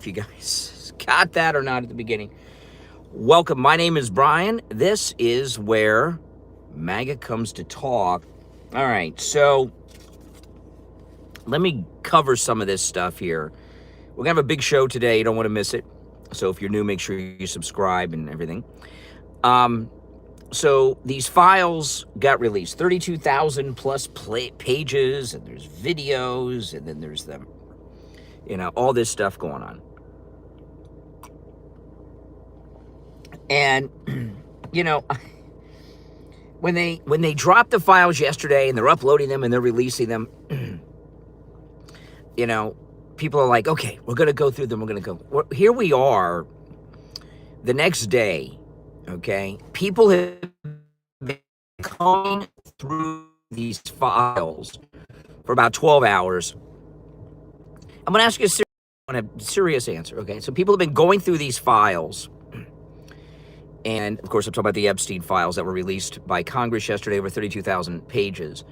if you guys got that or not at the beginning. Welcome. My name is Brian. This is where MAGA comes to talk. All right, so let me cover some of this stuff here. We're going to have a big show today. You don't want to miss it. So if you're new, make sure you subscribe and everything. So these files got released, 32,000 plus pages, and there's videos, and then there's them, all this stuff going on. And, when they dropped the files yesterday and they're uploading them and they're releasing them, people are like, okay, we're going to go through them. We're going to go. Well, here we are the next day, okay? People have been coming through these files for about 12 hours. I'm going to ask you a serious answer, okay? So people have been going through these files. And, of course, I'm talking about the Epstein files that were released by Congress yesterday, over 32,000 pages.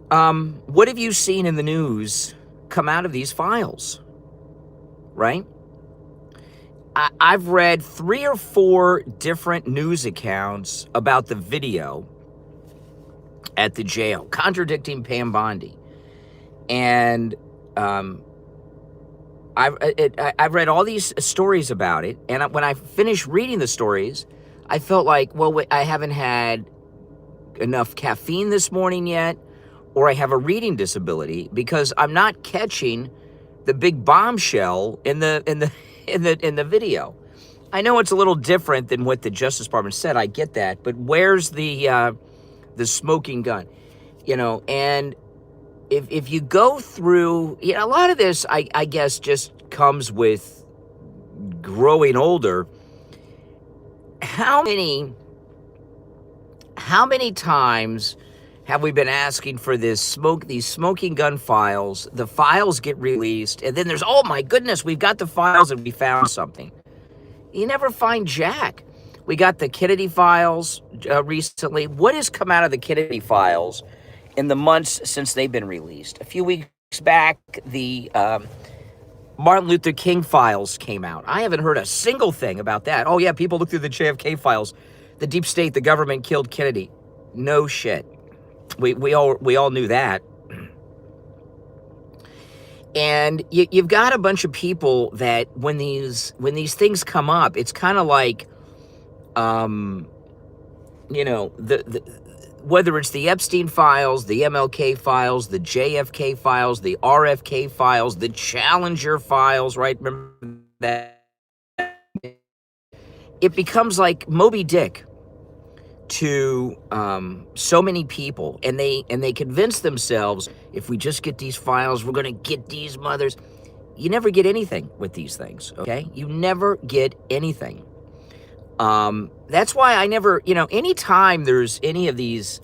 What have you seen in the news come out of these files, right? I've read 3 or 4 different news accounts about the video at the jail, contradicting Pam Bondi. And I've read all these stories about it, and when I finished reading the stories, I felt like, well, I haven't had enough caffeine this morning yet, or I have a reading disability, because I'm not catching the big bombshell in the video. I know it's a little different than what the Justice Department said. I get that, but where's the smoking gun? And if you go through, a lot of this, I guess, just comes with growing older. How many times have we been asking for these smoking gun files? The files get released, and then there's, oh my goodness, we've got the files and we found something. You never find jack. We got the Kennedy files recently. What has come out of the Kennedy files in the months since they've been released? A few weeks back, the Martin Luther King files came out. I haven't heard a single thing about that. Oh yeah, people look through the JFK files. The deep state, the government killed Kennedy. No shit. We all knew that. And you've got a bunch of people that when these things come up, it's kind of like, whether it's the Epstein files, the MLK files, the JFK files, the RFK files, the Challenger files, right? Remember that? It becomes like Moby Dick to so many people, and they convince themselves, if we just get these files, we're going to get these mothers. You never get anything with these things, okay? You never get anything. That's why I never, anytime there's any of these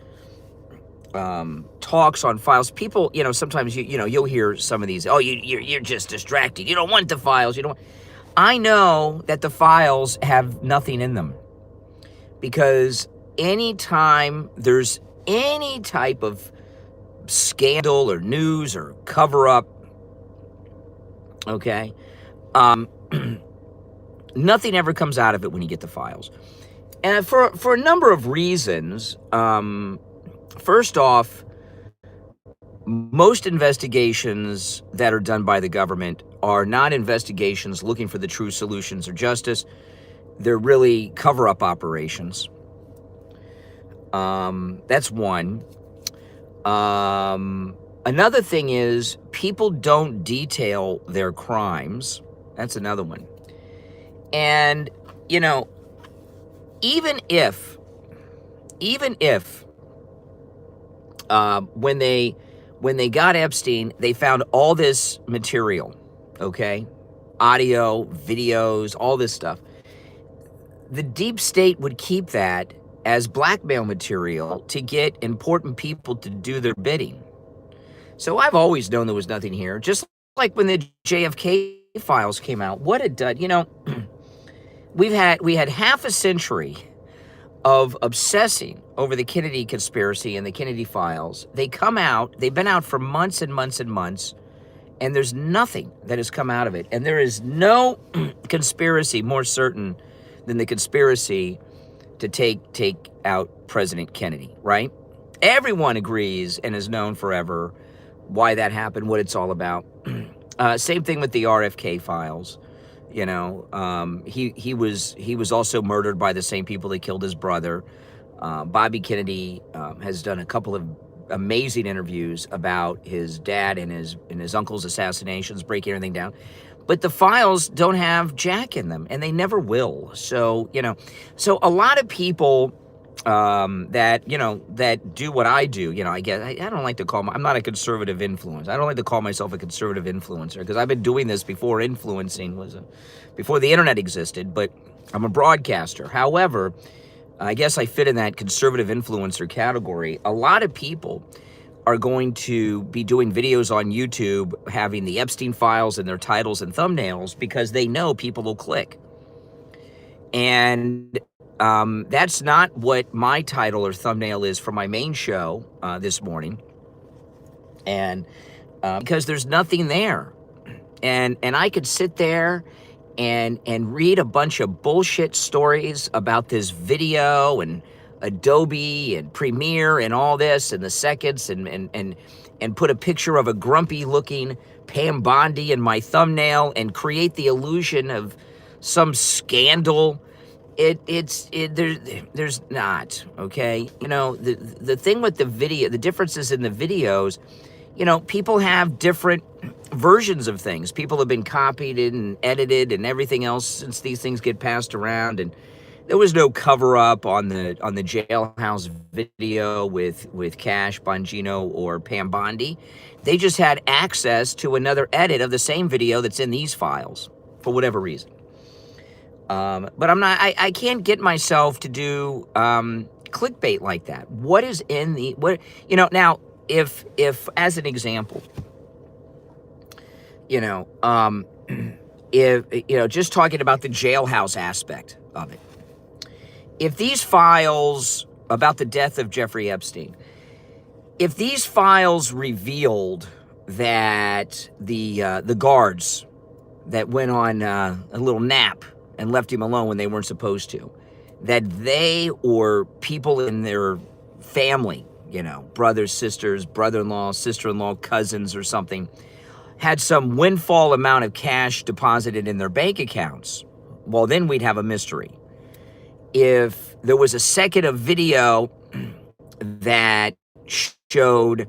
talks on files, people, sometimes you'll hear some of these, oh, you're just distracted. You don't want the files. I know that the files have nothing in them, because anytime there's any type of scandal or news or cover up, okay, nothing ever comes out of it when you get the files. And for a number of reasons. First off, most investigations that are done by the government are not investigations looking for the true solutions or justice. They're really cover-up operations. That's one. Another thing is, people don't detail their crimes. That's another one. And, even if when they got Epstein, they found all this material, okay? Audio, videos, all this stuff. The deep state would keep that as blackmail material to get important people to do their bidding. So I've always known there was nothing here. Just like when the JFK files came out, what it did, we had half a century of obsessing over the Kennedy conspiracy and the Kennedy files. They've been out for months and months and months, And there's nothing that has come out of it. And there is no conspiracy more certain than the conspiracy to take out President Kennedy, right? Everyone agrees and has known forever why that happened, what it's all about. Same thing with the RFK files. You know, he was also murdered by the same people that killed his brother. Bobby Kennedy has done a couple of amazing interviews about his dad and his uncle's assassinations, breaking everything down. But the files don't have Jack in them, and they never will. So, you know, so a lot of people that, you know, that do what I do, you know, I don't like to call I'm not a conservative influencer. I don't like to call myself a conservative influencer, because I've been doing this before influencing before the internet existed, but I'm a broadcaster. However, I guess I fit in that conservative influencer category. A lot of people are going to be doing videos on YouTube having the Epstein files in their titles and thumbnails because they know people will click. And that's not what my title or thumbnail is for my main show this morning. And because there's nothing there. And I could sit there and read a bunch of bullshit stories about this video and Adobe and Premiere and all this and the seconds and put a picture of a grumpy looking Pam Bondi in my thumbnail and create the illusion of some scandal. There's not, okay? You know, the thing with the video, the differences in the videos, you know, people have different versions of things. People have been copied and edited and everything else since these things get passed around. And there was no cover up on the jailhouse video with Cash Bongino or Pam Bondi. They just had access to another edit of the same video that's in these files for whatever reason. But I can't get myself to do clickbait like that. What is in the, what, you know, now, if as an example, you know, if, you know, just talking about the jailhouse aspect of it, if these files about the death of Jeffrey Epstein, if these files revealed that the guards that went on a little nap and left him alone when they weren't supposed to, that they or people in their family, you know, brothers, sisters, brother-in-law, sister-in-law, cousins or something, had some windfall amount of cash deposited in their bank accounts, well, then we'd have a mystery. If there was a second of video that showed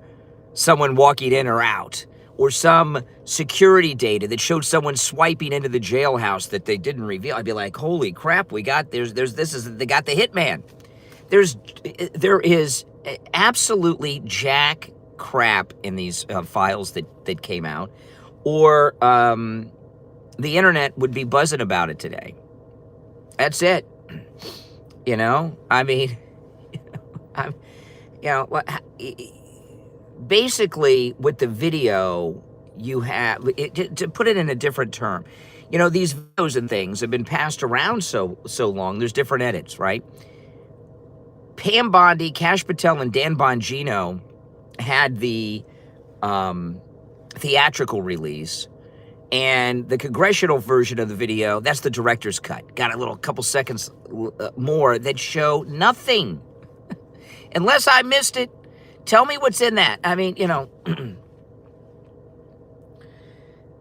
someone walking in or out, or some security data that showed someone swiping into the jailhouse that they didn't reveal, I'd be like, holy crap, they got the hitman. There is absolutely jack crap in these files that came out, or the internet would be buzzing about it today. That's it. You know, I mean, basically with the video, you have, to put it in a different term, you know, these videos and things have been passed around so long, there's different edits, right? Pam Bondi, Cash Patel, and Dan Bongino had the theatrical release, and the congressional version of the video, that's the director's cut. Got a little couple seconds more that show nothing. Unless I missed it, tell me what's in that. I mean, you know,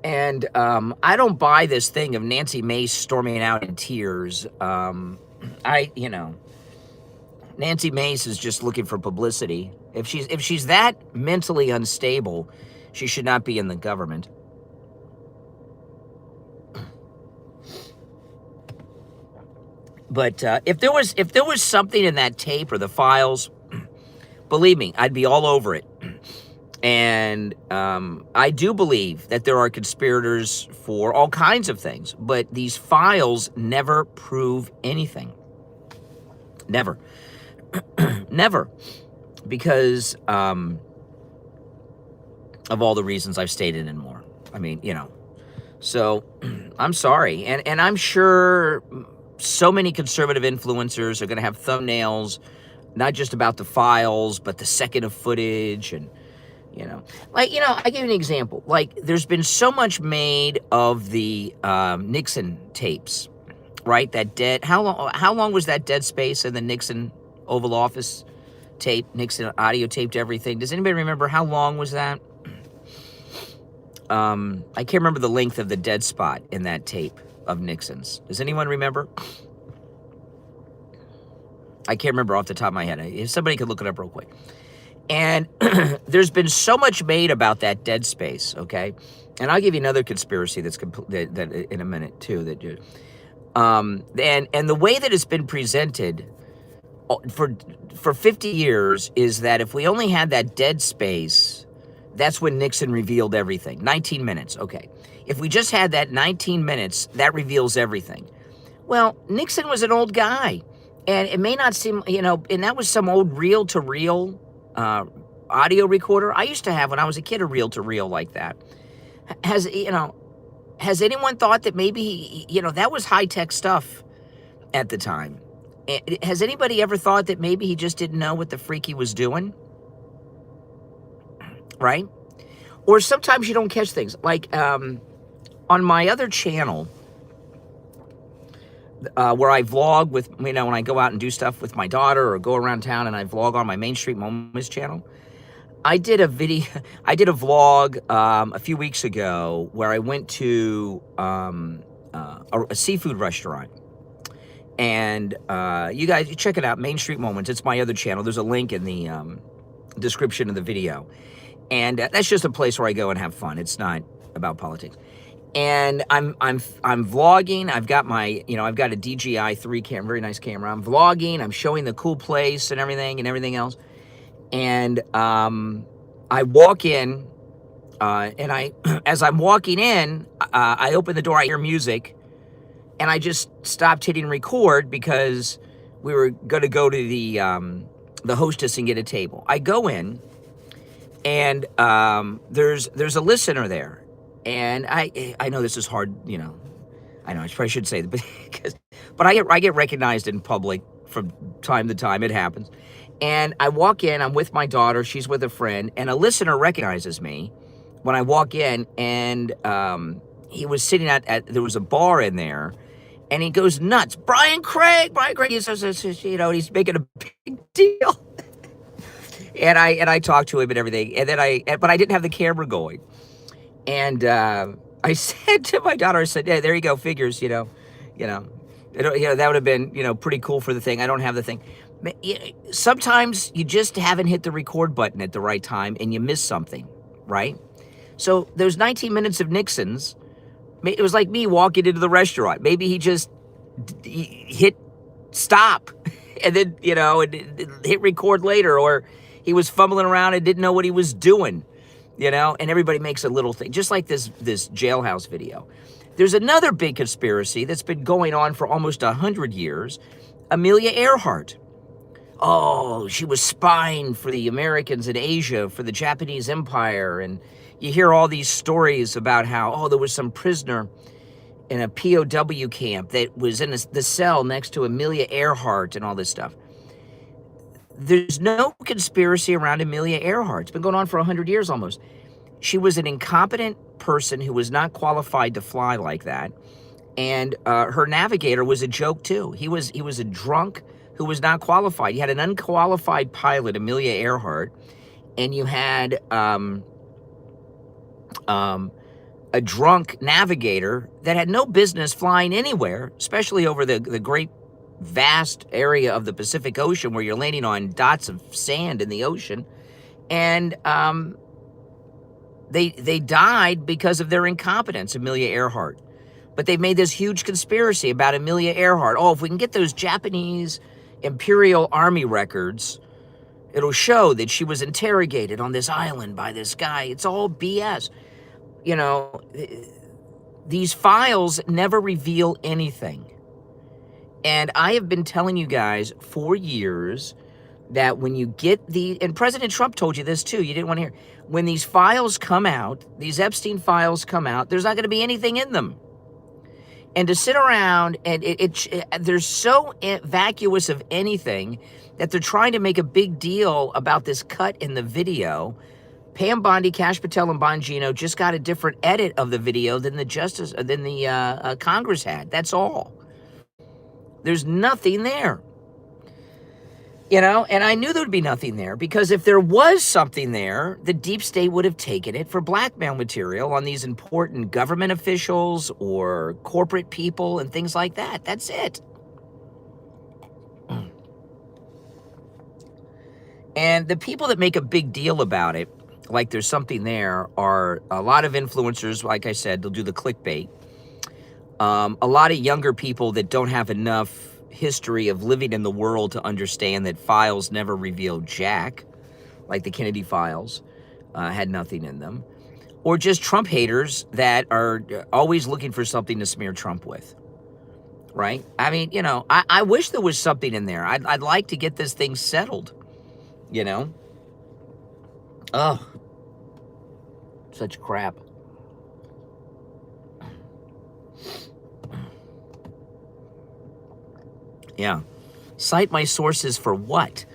and I don't buy this thing of Nancy Mace storming out in tears. You know, Nancy Mace is just looking for publicity. If she's that mentally unstable, she should not be in the government. But if there was something in that tape or the files, believe me, I'd be all over it. And I do believe that there are conspirators for all kinds of things, but these files never prove anything. Never. Never. Because of all the reasons I've stated and more. I mean, you know. So, I'm sorry. And I'm sure so many conservative influencers are going to have thumbnails, not just about the files, but the second of footage and, You know, like, you know, I give you an example. Like, there's been so much made of the Nixon tapes, right? That dead, how long was that dead space in the Nixon Oval Office tape? Nixon audio taped everything. Does anybody remember how long was that? I can't remember the length of the dead spot in that tape of Nixon's. Does anyone remember? I can't remember off the top of my head. If somebody could look it up real quick. And there's been so much made about that dead space, okay? And I'll give you another conspiracy that in a minute too. And the way that it's been presented for 50 years is that if we only had that dead space, that's when Nixon revealed everything. 19 minutes, okay. If we just had that 19 minutes, that reveals everything. Well, Nixon was an old guy, and it may not seem, you know, and that was some old reel-to-reel audio recorder. I used to have, when I was a kid, a reel-to-reel like that. Has anyone thought that maybe, you know, that was high-tech stuff at the time? Has anybody ever thought that maybe he just didn't know what the freak he was doing? Right? Or sometimes you don't catch things. Like, on my other channel, where I vlog with, you know, when I go out and do stuff with my daughter or go around town and I vlog on my Main Street Moments channel, I did a vlog a few weeks ago where I went to a seafood restaurant. And you guys, check it out, Main Street Moments. It's my other channel. There's a link in the description of the video. And that's just a place where I go and have fun. It's not about politics. And I'm vlogging. I've got my, you know, I've got a DJI 3 camera, very nice camera. I'm vlogging. I'm showing the cool place and everything else. And I walk in, and as I'm walking in, I open the door. I hear music, and I just stopped hitting record because we were going to go to the hostess and get a table. I go in, and there's a listener there. And I know this is hard, you know. I know I probably should say that, but I get recognized in public from time to time. It happens. And I walk in. I'm with my daughter. She's with a friend, and a listener recognizes me when I walk in. And he was sitting at there was a bar in there, and he goes nuts. Brian Craig. He says, you know, he's making a big deal. and I talked to him and everything. And then but I didn't have the camera going. And I said to my daughter, I said, "Yeah, there you go, figures, you know, that would have been, you know, pretty cool for the thing. I don't have the thing." Sometimes you just haven't hit the record button at the right time and you miss something, right? So those 19 minutes of Nixon's, it was like me walking into the restaurant. Maybe he just hit stop and then, you know, and hit record later, or he was fumbling around and didn't know what he was doing. You know, and everybody makes a little thing, just like this jailhouse video. There's another big conspiracy that's been going on for almost 100 years. Amelia Earhart. Oh, she was spying for the Americans in Asia, for the Japanese Empire. And you hear all these stories about how, oh, there was some prisoner in a POW camp that was in the cell next to Amelia Earhart and all this stuff. There's no conspiracy around Amelia Earhart. It's been going on for 100 years almost. She was an incompetent person who was not qualified to fly like that. And her navigator was a joke too. He was a drunk who was not qualified. You had an unqualified pilot, Amelia Earhart, and you had a drunk navigator that had no business flying anywhere, especially over the great vast area of the Pacific Ocean where you're landing on dots of sand in the ocean. And they died because of their incompetence, Amelia Earhart. But they've made this huge conspiracy about Amelia Earhart. Oh, if we can get those Japanese Imperial Army records, it'll show that she was interrogated on this island by this guy. It's all BS. You know, these files never reveal anything. And I have been telling you guys for years that when you get and President Trump told you this too, you didn't want to hear, when these files come out, these Epstein files come out, there's not going to be anything in them. And to sit around and they're so vacuous of anything that they're trying to make a big deal about this cut in the video Pam Bondi, Cash Patel, and Bongino just got a different edit of the video than the Congress had. That's all. There's nothing there. You know, and I knew there would be nothing there because if there was something there, the deep state would have taken it for blackmail material on these important government officials or corporate people and things like that. That's it. And the people that make a big deal about it, like there's something there, are a lot of influencers. Like I said, they'll do the clickbait. A lot of younger people that don't have enough history of living in the world to understand that files never revealed jack, like the Kennedy files had nothing in them, or just Trump haters that are always looking for something to smear Trump with, right? I mean, you know, I wish there was something in there. I'd like to get this thing settled, you know? Ugh. Such crap. Yeah. Cite my sources for what?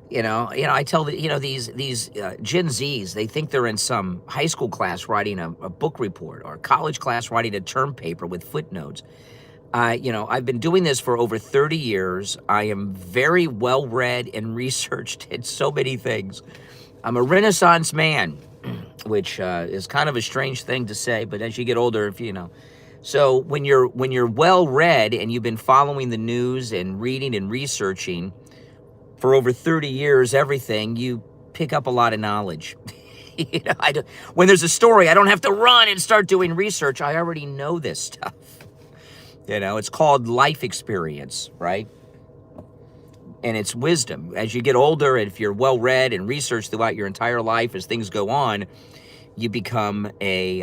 You know, I tell these Gen Zs, they think they're in some high school class writing a book report or a college class writing a term paper with footnotes. I've been doing this for over 30 years. I am very well read and researched in so many things. I'm a Renaissance man, which is kind of a strange thing to say, but as you get older, so when you're well read and you've been following the news and reading and researching for over 30 years, everything, you pick up a lot of knowledge. When there's a story, I don't have to run and start doing research. I already know this stuff. It's called life experience, right? And it's wisdom. As you get older, and if you're well read and researched throughout your entire life, as things go on, you become a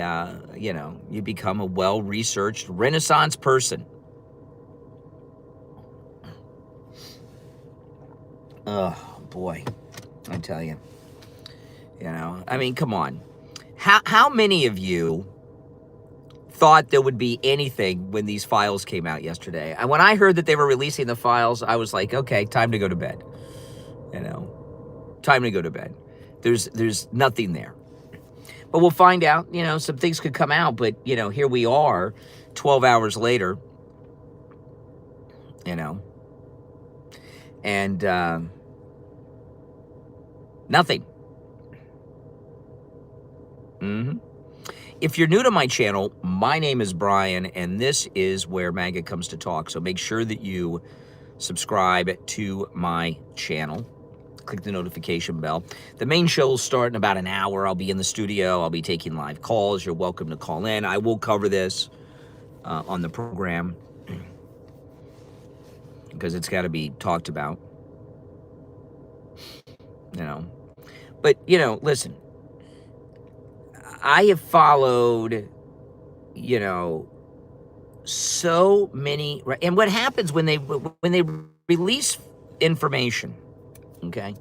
well-researched Renaissance person. Oh, boy. I tell you. I mean, come on. How many of you thought there would be anything when these files came out yesterday? And when I heard that they were releasing the files, I was like, okay, time to go to bed. Time to go to bed. There's nothing there. But we'll find out, some things could come out, but, here we are 12 hours later, and nothing. If you're new to my channel, my name is Brian, and this is where MAGA comes to talk. So make sure that you subscribe to my channel. Click the notification bell. The main show will start in about an hour. I'll be in the studio. I'll be taking live calls. You're welcome to call in. I will cover this on the program because it's got to be talked about. But, listen. I have followed, so many, and what happens when they release information, okay?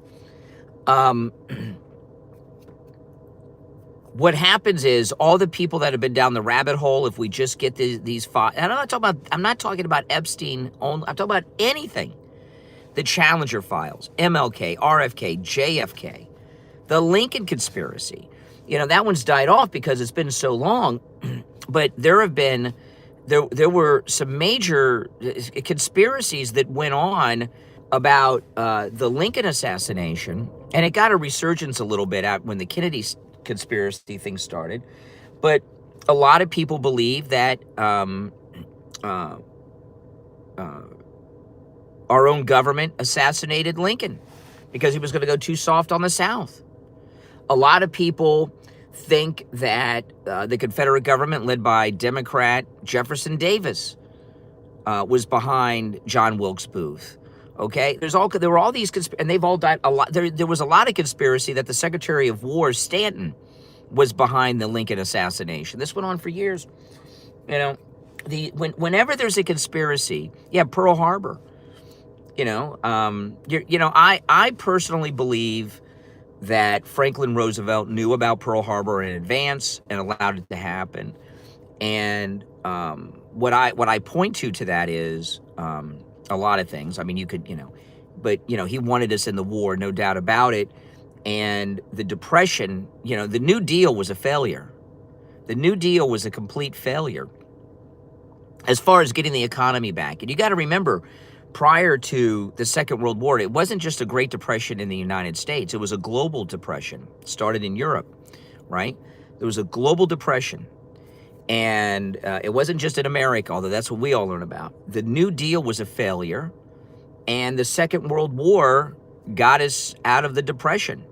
What happens is all the people that have been down the rabbit hole, if we just get these files, and I'm not talking about Epstein only, I'm talking about anything. The Challenger files, MLK, RFK, JFK, the Lincoln conspiracy. That one's died off because it's been so long, but there were some major conspiracies that went on about the Lincoln assassination, and it got a resurgence a little bit out when the Kennedy conspiracy thing started. But a lot of people believe that our own government assassinated Lincoln because he was going to go too soft on the South. A lot of people think that the Confederate government, led by Democrat Jefferson Davis, was behind John Wilkes Booth. Okay, there were all these and they've all died a lot. There was a lot of conspiracy that the Secretary of War Stanton was behind the Lincoln assassination. This went on for years. Whenever there's a conspiracy, Pearl Harbor. I personally believe that Franklin Roosevelt knew about Pearl Harbor in advance and allowed it to happen. And what I point to that is a lot of things. I mean, you could, but he wanted us in the war, no doubt about it. And the Depression, you know, the New Deal was a failure. The New Deal was a complete failure as far as getting the economy back. And you got to remember, prior to the Second World War, it wasn't just a Great Depression in the United States. It was a global depression, started in Europe, right? There was a global depression. And it wasn't just in America, although that's what we all learn about. The New Deal was a failure. And the Second World War got us out of the depression.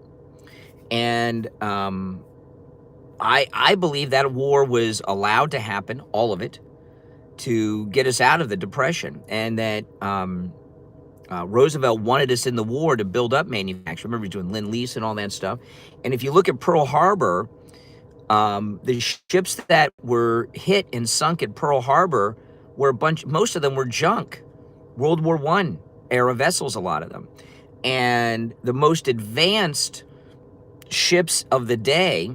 And I believe that war was allowed to happen, all of it, to get us out of the depression, and that Roosevelt wanted us in the war to build up manufacturing. Remember, he's doing Lend-Lease and all that stuff. And if you look at Pearl Harbor, the ships that were hit and sunk at Pearl Harbor were most of them were junk, World War I era vessels, a lot of them. And the most advanced ships of the day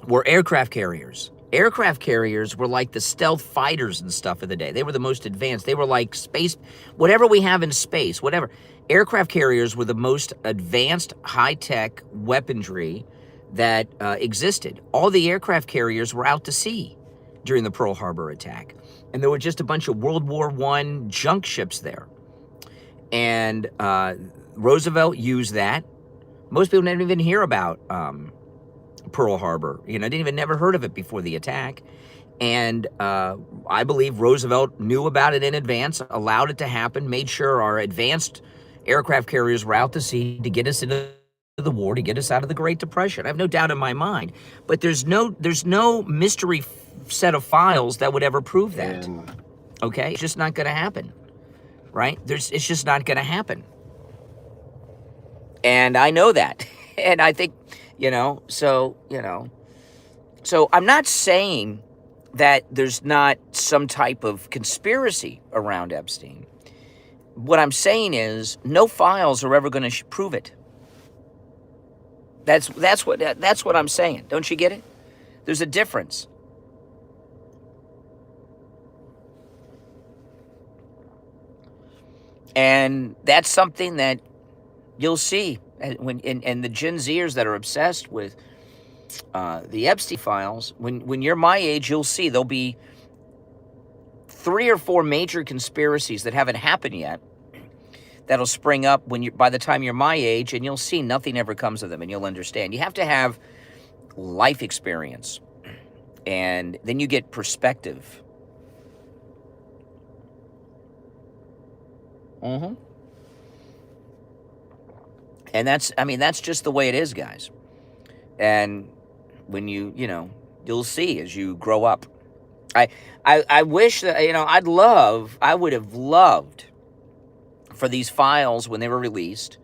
were aircraft carriers. Aircraft carriers were like the stealth fighters and stuff of the day. They were the most advanced. They were like space, whatever we have in space, whatever. Aircraft carriers were the most advanced high-tech weaponry that existed. All the aircraft carriers were out to sea during the Pearl Harbor attack. And there were just a bunch of World War I junk ships there. And Roosevelt used that. Most people didn't even hear about Pearl Harbor. You know, didn't even never heard of it before the attack. And I believe Roosevelt knew about it in advance, allowed it to happen, made sure our advanced aircraft carriers were out to sea to get us into the war, to get us out of the Great Depression. I have no doubt in my mind. But there's no mystery set of files that would ever prove that. Okay? It's just not going to happen. Right? It's just not going to happen. And I know that. And I think, so I'm not saying that there's not some type of conspiracy around Epstein. What I'm saying is no files are ever going to prove it. That's what I'm saying. Don't you get it? There's a difference. And that's something that you'll see when in the Gen Zers that are obsessed with the Epstein files. When you're my age, you'll see there'll be 3 or 4 major conspiracies that haven't happened yet that'll spring up by the time you're my age, and you'll see nothing ever comes of them, and you'll understand. You have to have life experience, and then you get perspective. Mm-hmm. And that's just the way it is, guys. And when you'll see as you grow up. I wish that, I would have loved for these files when they were released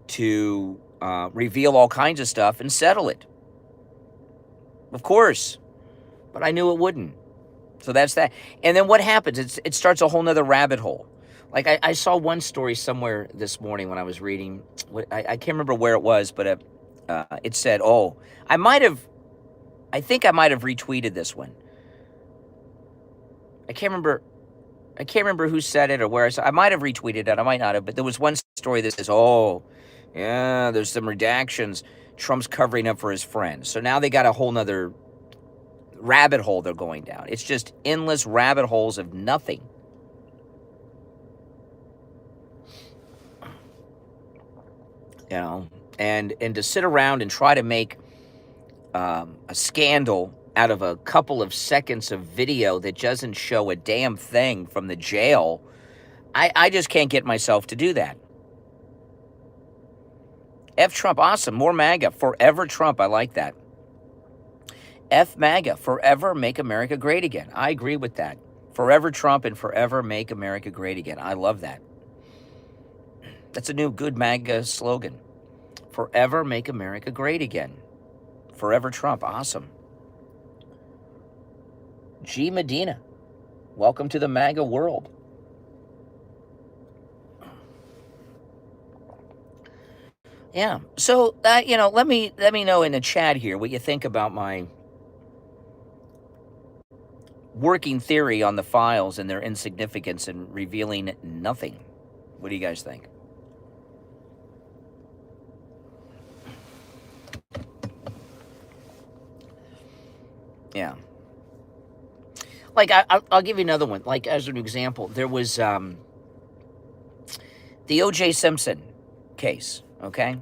to reveal all kinds of stuff and settle it. Of course. But I knew it wouldn't. So that's that. And then what happens? It starts a whole nother rabbit hole. Like I saw one story somewhere this morning when I was reading. I can't remember where it was, but it said, I think I might have retweeted this one. I can't remember who said it or where I saw. I might have retweeted it. I might not have. But there was one story that says, there's some redactions. Trump's covering up for his friends. So now they got a whole nother rabbit hole they're going down. It's just endless rabbit holes of nothing. And to sit around and try to make a scandal out of a couple of seconds of video that doesn't show a damn thing from the jail, I just can't get myself to do that. F Trump, awesome. More MAGA. Forever Trump. I like that. F MAGA. Forever make America great again. I agree with that. Forever Trump and forever make America great again. I love that. That's a new good MAGA slogan. Forever make America great again. Forever Trump. Awesome. G. Medina. Welcome to the MAGA world. Yeah. So, let me know in the chat here what you think about my working theory on the files and their insignificance and revealing nothing. What do you guys think? Yeah. Like, I'll give you another one. Like, as an example, there was the O.J. Simpson case, okay?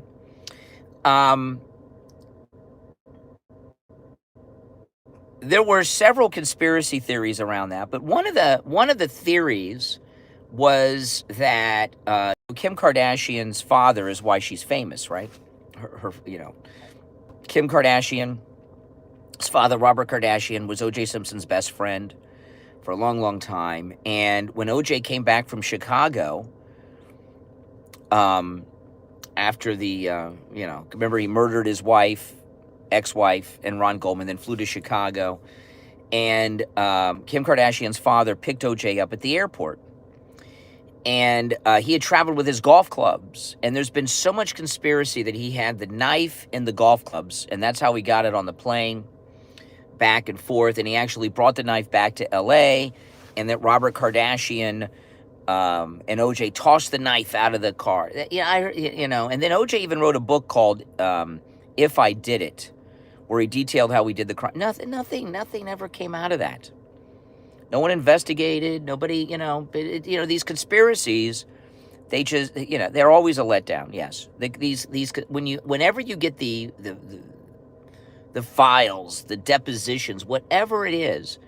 There were several conspiracy theories around that, but one of the theories was that Kim Kardashian's father is why she's famous, right? Her Kim Kardashian's father, Robert Kardashian, was O.J. Simpson's best friend for a long, long time. And when O.J. came back from Chicago, after the, remember he murdered his wife, ex-wife, and Ron Goldman, then flew to Chicago. And Kim Kardashian's father picked O.J. up at the airport. And he had traveled with his golf clubs. And there's been so much conspiracy that he had the knife in the golf clubs. And that's how he got it on the plane, back and forth. And he actually brought the knife back to L.A. And that Robert Kardashian and O.J. tossed the knife out of the car. Yeah, and then O.J. even wrote a book called If I Did It, where he detailed how he did the crime. Nothing ever came out of that. No one investigated. Nobody, these conspiracies, they just, they're always a letdown. Yes, whenever you get the files, the depositions, whatever it is,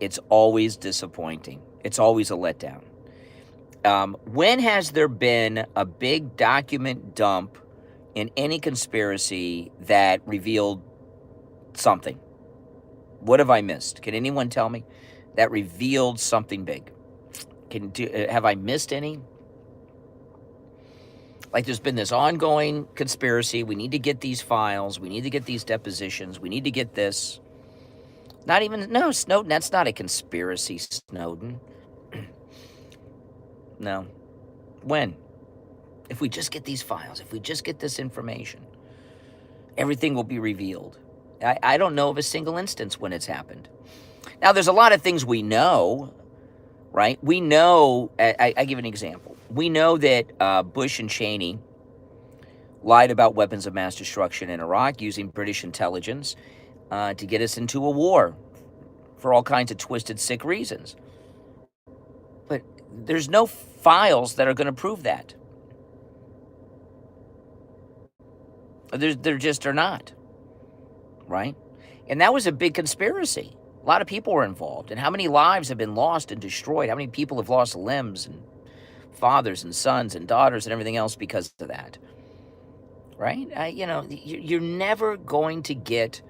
it's always disappointing. It's always a letdown. When has there been a big document dump in any conspiracy that revealed something? What have I missed? Can anyone tell me that revealed something big? Have I missed any? Like, there's been this ongoing conspiracy. We need to get these files. We need to get these depositions. We need to get this. No, Snowden, that's not a conspiracy, Snowden. No. When? If we just get these files, if we just get this information, everything will be revealed. I don't know of a single instance when it's happened. Now, there's a lot of things we know, right? We know, I give an example. We know that Bush and Cheney lied about weapons of mass destruction in Iraq using British intelligence to get us into a war for all kinds of twisted, sick reasons. But there's no files that are going to prove that. There just are not, right? And that was a big conspiracy. A lot of people were involved. And how many lives have been lost and destroyed? How many people have lost limbs and fathers and sons and daughters and everything else because of that, right? You're never going to get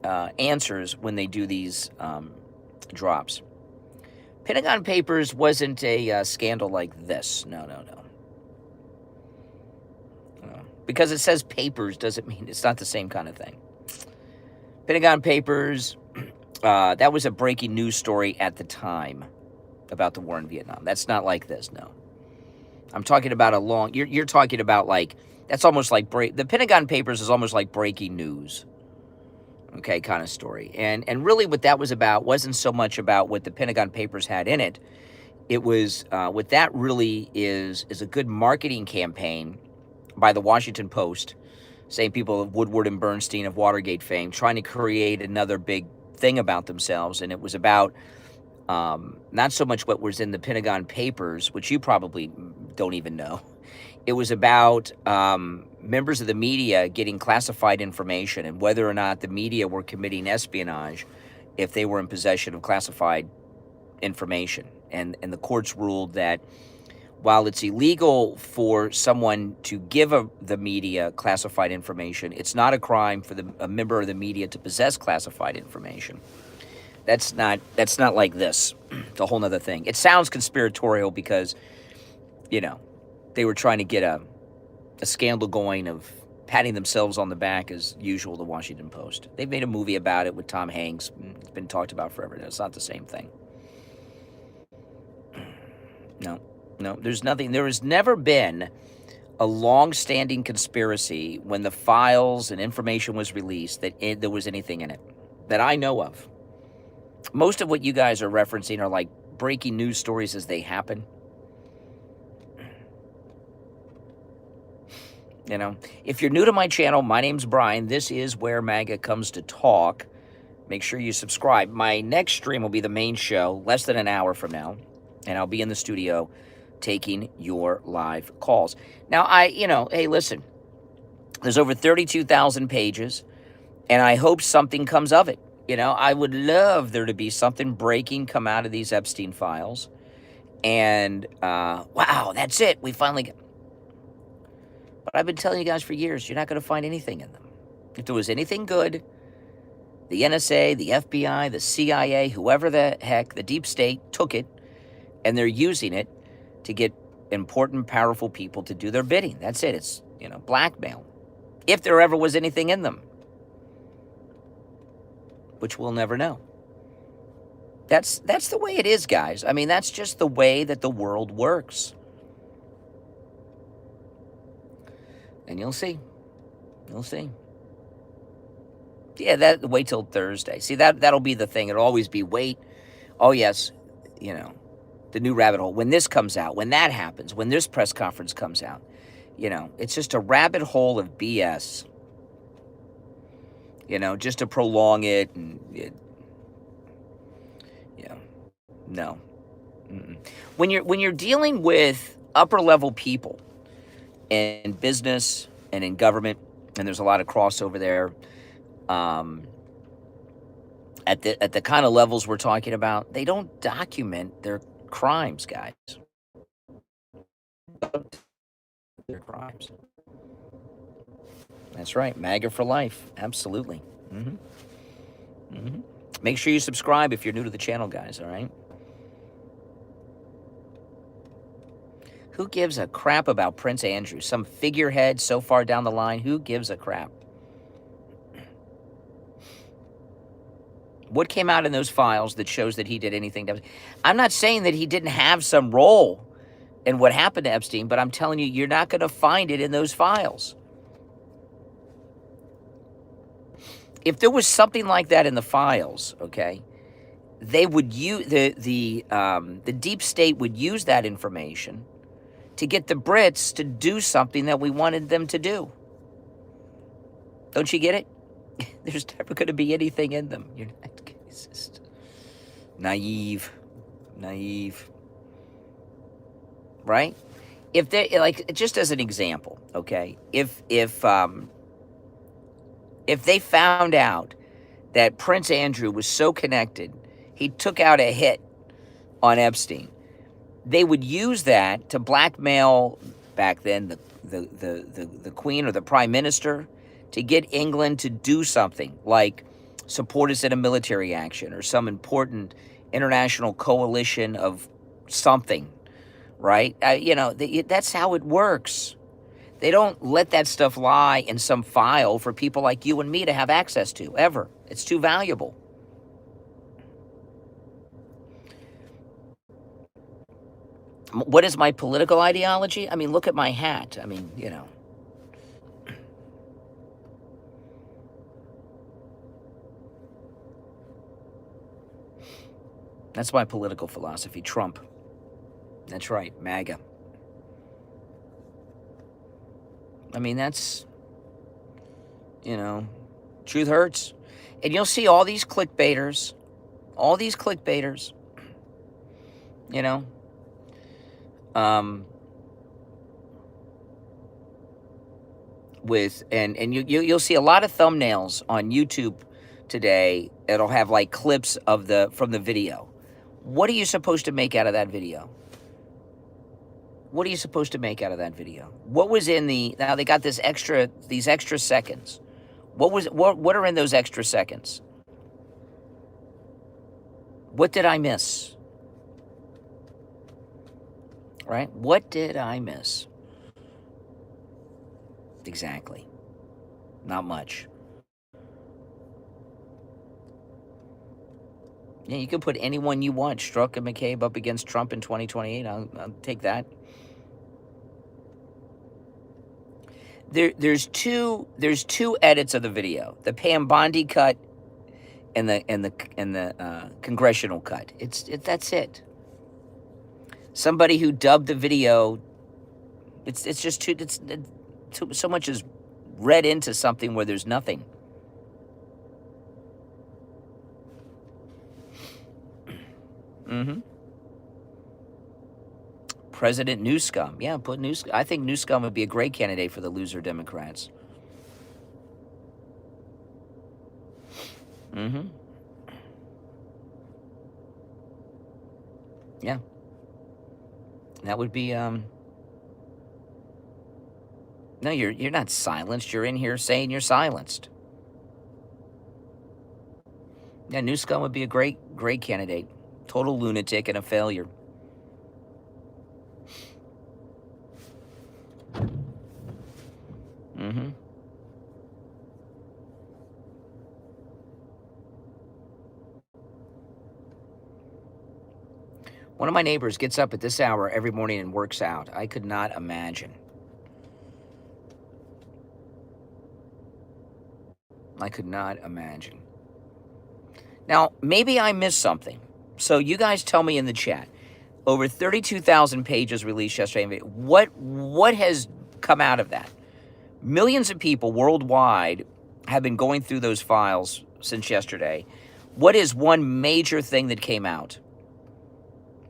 answers when they do these drops. Pentagon Papers wasn't a scandal like this. No. Because it says papers doesn't mean it's not the same kind of thing. Pentagon Papers, that was a breaking news story at the time about the war in Vietnam. That's not like this, no. I'm talking about you're talking about like, that's almost like the Pentagon Papers is almost like breaking news. Okay, kind of story. And really what that was about wasn't so much about what the Pentagon Papers had in it. It was, what that really is a good marketing campaign by the Washington Post, same people of Woodward and Bernstein of Watergate fame, trying to create another big thing about themselves. And it was about not so much what was in the Pentagon Papers, which you probably don't even know. It was about members of the media getting classified information and whether or not the media were committing espionage if they were in possession of classified information. And the courts ruled that while it's illegal for someone to give the media classified information, it's not a crime for a member of the media to possess classified information. That's not like this. It's a whole nother thing. It sounds conspiratorial because, they were trying to get a scandal going of patting themselves on the back as usual, the Washington Post. They've made a movie about it with Tom Hanks. It's been talked about forever. It's not the same thing. No, there's nothing. There has never been a long-standing conspiracy when the files and information was released that there was anything in it that I know of. Most of what you guys are referencing are like breaking news stories as they happen. If you're new to my channel, my name's Brian. This is where MAGA comes to talk. Make sure you subscribe. My next stream will be the main show, less than an hour from now, and I'll be in the studio taking your live calls. Now, hey, listen, there's over 32,000 pages, and I hope something comes of it. I would love there to be something breaking come out of these Epstein files. And, wow, that's it. We finally got... But I've been telling you guys for years, you're not going to find anything in them. If there was anything good, the NSA, the FBI, the CIA, whoever the heck, the deep state took it, and they're using it to get important, powerful people to do their bidding. That's it. It's, blackmail. If there ever was anything in them, which we'll never know. That's the way it is, guys. I mean, that's just the way that the world works. And you'll see. You'll see. Yeah, wait till Thursday. See, that'll be the thing. It'll always be wait. Oh, yes, the new rabbit hole. When this comes out, when that happens, when this press conference comes out, it's just a rabbit hole of BS. Just to prolong it and no. Mm-mm. When you're dealing with upper level people in business and in government, and there's a lot of crossover there. At the kind of levels we're talking about, they don't document their crimes, guys. Their crimes. That's right. MAGA for life. Absolutely. Mm-hmm. Mm-hmm. Make sure you subscribe if you're new to the channel, guys, all right? Who gives a crap about Prince Andrew? Some figurehead so far down the line? Who gives a crap? What came out in those files that shows that he did anything? I'm not saying that he didn't have some role in what happened to Epstein, but I'm telling you, you're not going to find it in those files. If there was something like that in the files, okay, they would use the deep state would use that information to get the Brits to do something that we wanted them to do. Don't you get it? There's never going to be anything in them. You're not, it's just naive, right? If they, like, just as an example, okay, if they found out that Prince Andrew was so connected, he took out a hit on Epstein, they would use that to blackmail back then the Queen or the Prime Minister to get England to do something like support us in a military action or some important international coalition of something, right? That's how it works. They don't let that stuff lie in some file for people like you and me to have access to, ever. It's too valuable. What is my political ideology? I mean, look at my hat. I mean, That's my political philosophy. Trump. That's right. MAGA. I mean, that's, truth hurts. And you'll see all these clickbaiters, you'll see a lot of thumbnails on YouTube today. It'll have like clips from the video. What are you supposed to make out of that video? What are you supposed to make out of that video? What was in now they got these extra seconds. What are in those extra seconds? What did I miss? Right? What did I miss? Exactly. Not much. Yeah, you can put anyone you want, Strzok and McCabe, up against Trump in 2028. I'll take that. There's two edits of the video: the Pam Bondi cut and the congressional cut. That's it. Somebody who dubbed the video. It's just so much is read into something where there's nothing. Mm-hmm. President Newscum. Yeah, put Newscum. I think Newscum would be a great candidate for the loser Democrats. Mm-hmm. Yeah. That would be, no, you're not silenced. You're in here saying you're silenced. Yeah, Newscum would be a great candidate. Total lunatic and a failure. Mm-hmm. One of my neighbors gets up at this hour every morning and works out. I could not imagine. I could not imagine. Now, maybe I missed something. So you guys tell me in the chat. Over 32,000 pages released yesterday. What has come out of that? Millions of people worldwide have been going through those files since yesterday. What is one major thing that came out?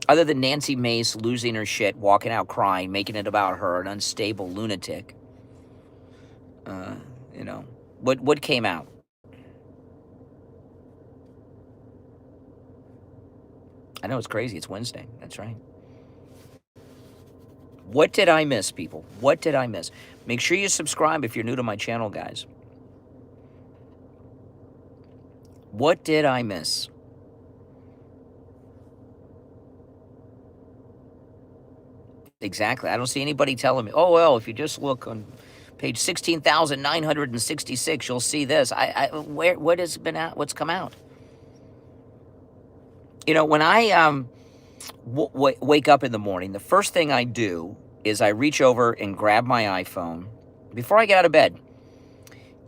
Other than Nancy Mace losing her shit, walking out crying, making it about her, an unstable lunatic. You know, what came out? I know it's crazy. It's Wednesday. That's right. What did I miss, people? What did I miss? Make sure you subscribe if you're new to my channel, guys. What did I miss? Exactly. I don't see anybody telling me, oh, well, if you just look on page 16,966, you'll see this. What has been out? What's come out? You know, when I wake up in the morning, the first thing I do is I reach over and grab my iPhone before I get out of bed.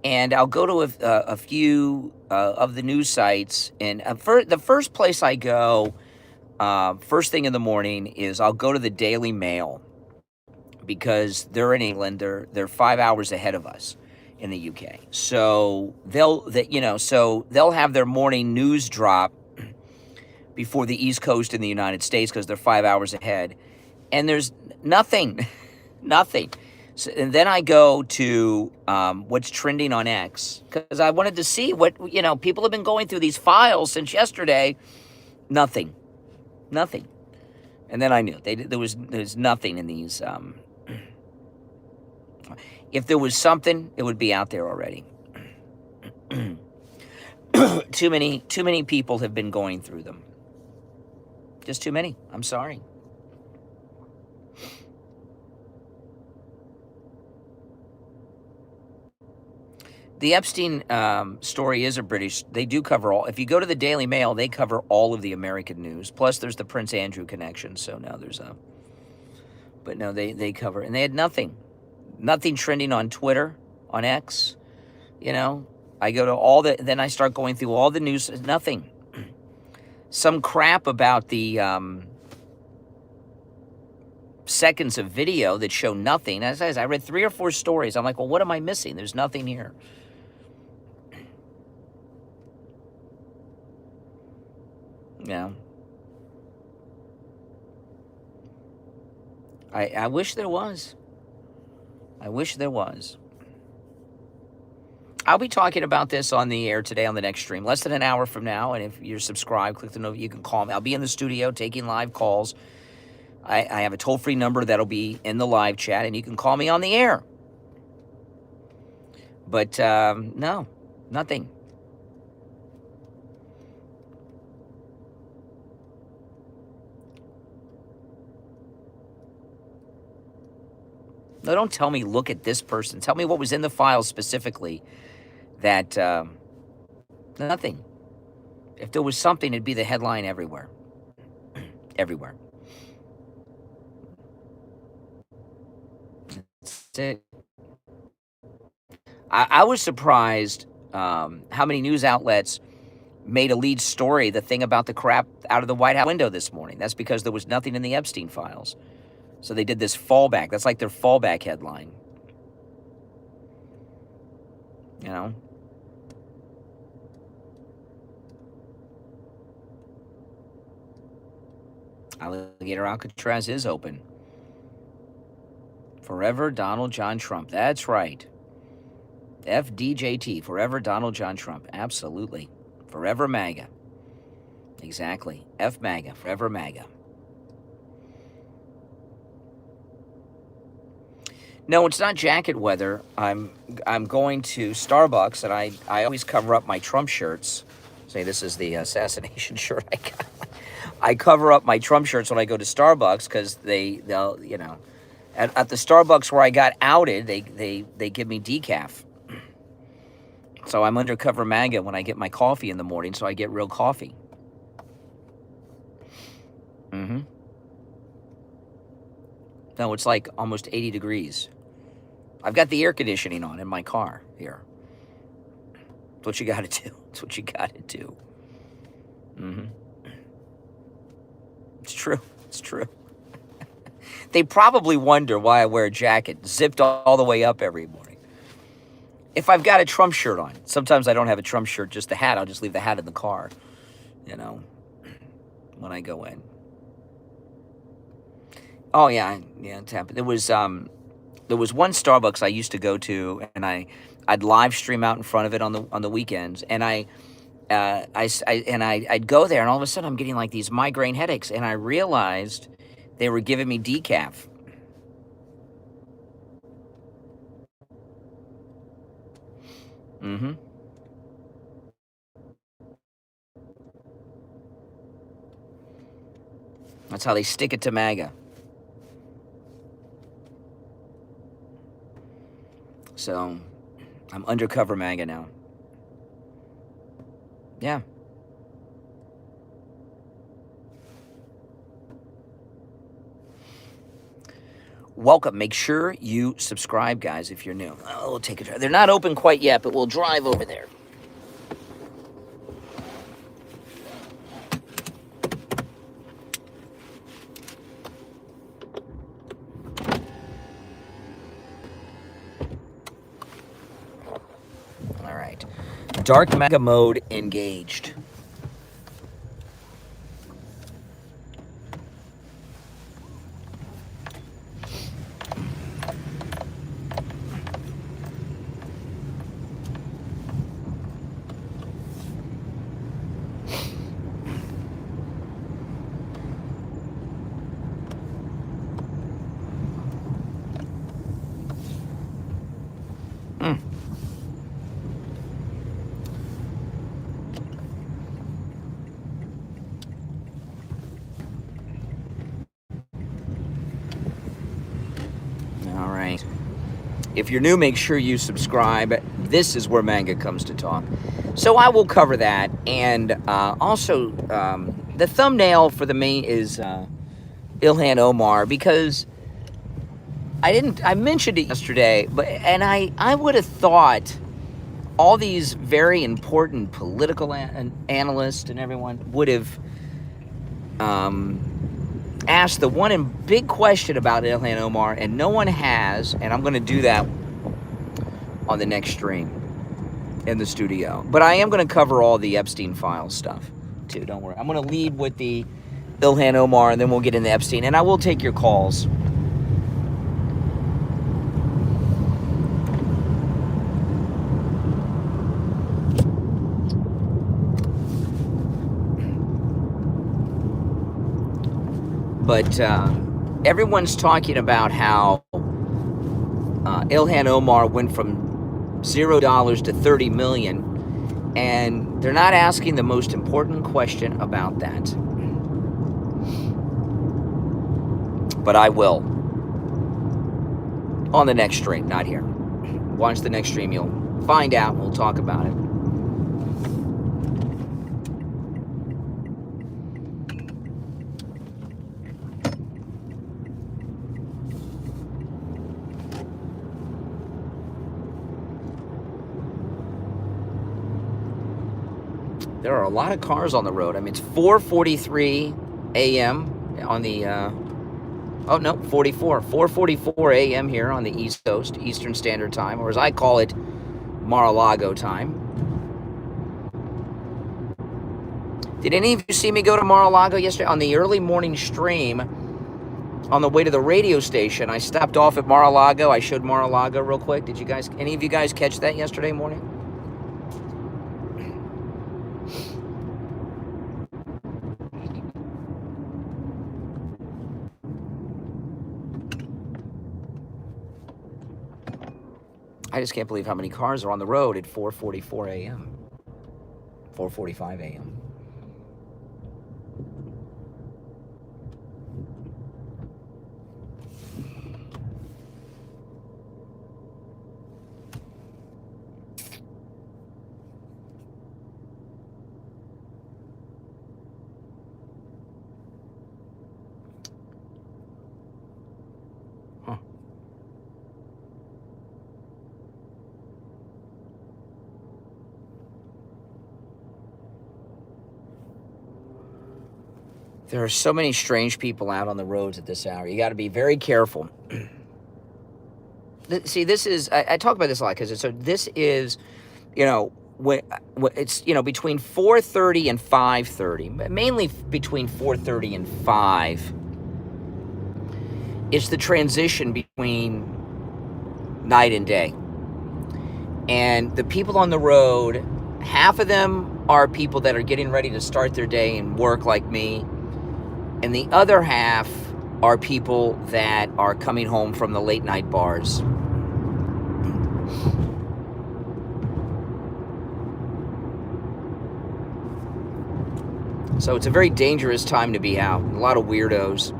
And I'll go to a few of the news sites. And the first place I go, first thing in the morning, is I'll go to the Daily Mail, because they're in England. They're 5 hours ahead of us in the UK. So they'll have their morning news drop before the East Coast in the United States, because they're 5 hours ahead. And there's nothing, nothing. So, and then I go to what's trending on X, because I wanted to see what, people have been going through these files since yesterday. Nothing. Nothing. And then I knew there's nothing in these. If there was something, it would be out there already. Too many people have been going through them. Just too many. I'm sorry. The Epstein story is a British. They do cover all. If you go to the Daily Mail, they cover all of the American news. Plus, there's the Prince Andrew connection. So now there's a. But no, they cover, and they had nothing trending on Twitter, on X. I go to all the. Then I start going through all the news. Nothing. Some crap about the seconds of video that show nothing. As I read 3 or 4 stories. I'm like, well, what am I missing? There's nothing here. Yeah. I wish there was. I wish there was. I'll be talking about this on the air today on the next stream, less than an hour from now. And if you're subscribed, click the note. You can call me. I'll be in the studio taking live calls. I have a toll-free number that'll be in the live chat, and you can call me on the air. But no, nothing. No, don't tell me, look at this person. Tell me what was in the file specifically. That nothing. If there was something, it'd be the headline everywhere. Everywhere. That's it. I was surprised how many news outlets made a lead story the thing about the crap out of the White House window this morning. That's because there was nothing in the Epstein files. So they did this fallback. That's like their fallback headline. Alligator Alcatraz is open. Forever Donald John Trump. That's right. FDJT, Forever Donald John Trump. Absolutely. Forever MAGA. Exactly. F MAGA, Forever MAGA. No, it's not jacket weather. I'm going to Starbucks, and I always cover up my Trump shirts. Say this is the assassination shirt I got. I cover up my Trump shirts when I go to Starbucks because they'll you know, at the Starbucks where I got outed, they give me decaf. So I'm undercover MAGA when I get my coffee in the morning, so I get real coffee. No, it's like almost 80 degrees. I've got the air conditioning on in my car here. That's what you got to do. That's what you got to do. It's true. It's true. They probably wonder why I wear a jacket zipped all the way up every morning. If I've got a Trump shirt on, sometimes I don't have a Trump shirt, just the hat. I'll just leave the hat in the car, you know, when I go in. Oh yeah, it's happened. There was one Starbucks I used to go to, and I'd live stream out in front of it on the weekends, and I'd go there, and all of a sudden I'm getting like these migraine headaches, and I realized they were giving me decaf. That's how they stick it to MAGA. So, I'm undercover MAGA now. Yeah. Welcome. Make sure you subscribe, guys, if you're new. Oh, we'll take a drive. They're not open quite yet, but we'll drive over there. All right. Dark MAGA mode engaged. If you're new, make sure you subscribe. This is where MAGA comes to talk. So I will cover that. And also, the thumbnail for the main is Ilhan Omar, because I mentioned it yesterday, and I would have thought all these very important political analysts and everyone would have asked the one and big question about Ilhan Omar, and no one has, and I'm going to do that on the next stream in the studio. But I am going to cover all the Epstein files stuff, too. Don't worry. I'm going to lead with the Ilhan Omar, and then we'll get into Epstein, and I will take your calls. But everyone's talking about how Ilhan Omar went from $0 to $30 million, and they're not asking the most important question about that. But I will. On the next stream, not here. Watch the next stream, you'll find out, we'll talk about it. There are a lot of cars on the road. I mean, it's 4:43 a.m. on the, 4:44 a.m. here on the East Coast, Eastern Standard Time, or as I call it, Mar-a-Lago time. Did any of you see me go to Mar-a-Lago yesterday on the early morning stream? On the way to the radio station, I stopped off at Mar-a-Lago. I showed Mar-a-Lago real quick. Did you guys, any of you guys catch that yesterday morning? I just can't believe how many cars are on the road at 4:44 a.m. 4:45 a.m. There are so many strange people out on the roads at this hour. You got to be very careful. See, this is, I talk about this a lot because this is, you know, when it's, you know, between 4:30 and 5:30, mainly between 4:30 and 5, it's the transition between night and day. And the people on the road, half of them are people that are getting ready to start their day and work like me. And the other half are people that are coming home from the late night bars. So it's a very dangerous time to be out. A lot of weirdos.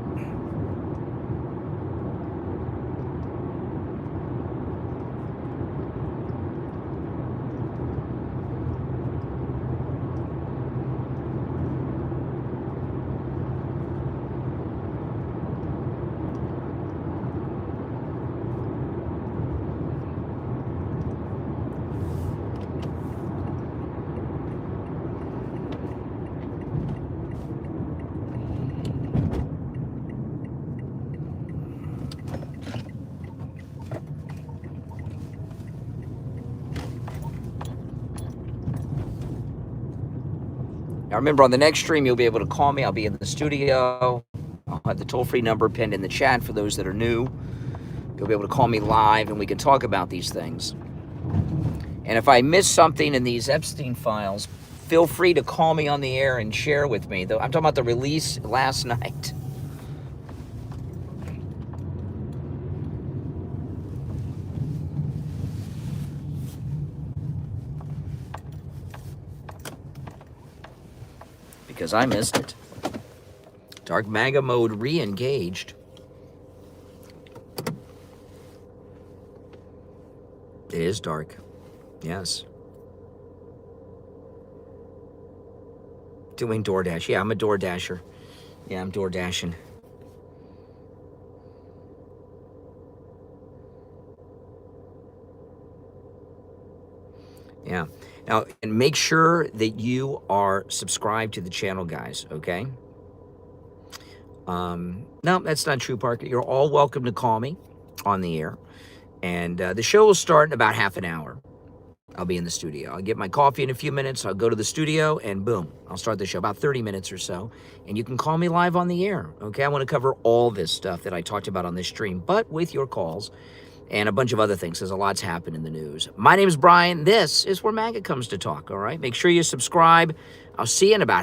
Now remember, on the next stream, you'll be able to call me. I'll be in the studio. I'll have the toll-free number pinned in the chat for those that are new. You'll be able to call me live, and we can talk about these things. And if I miss something in these Epstein files, feel free to call me on the air and share with me. I'm talking about the release last night. Because I missed it. Dark MAGA mode re-engaged. It is dark. Yes. Doing DoorDash. Yeah, I'm a DoorDasher. Yeah, I'm DoorDashing. Yeah. Now, and make sure that you are subscribed to the channel, guys, okay? No, that's not true, Parker. You're all welcome to call me on the air. And the show will start in about half an hour. I'll be in the studio. I'll get my coffee in a few minutes. I'll go to the studio, and boom, I'll start the show, about 30 minutes or so. And you can call me live on the air, okay? I want to cover all this stuff that I talked about on this stream, but with your calls and a bunch of other things, because a lot's happened in the news. My name is Brian. This is where MAGA comes to talk, all right? Make sure you subscribe. I'll see you in about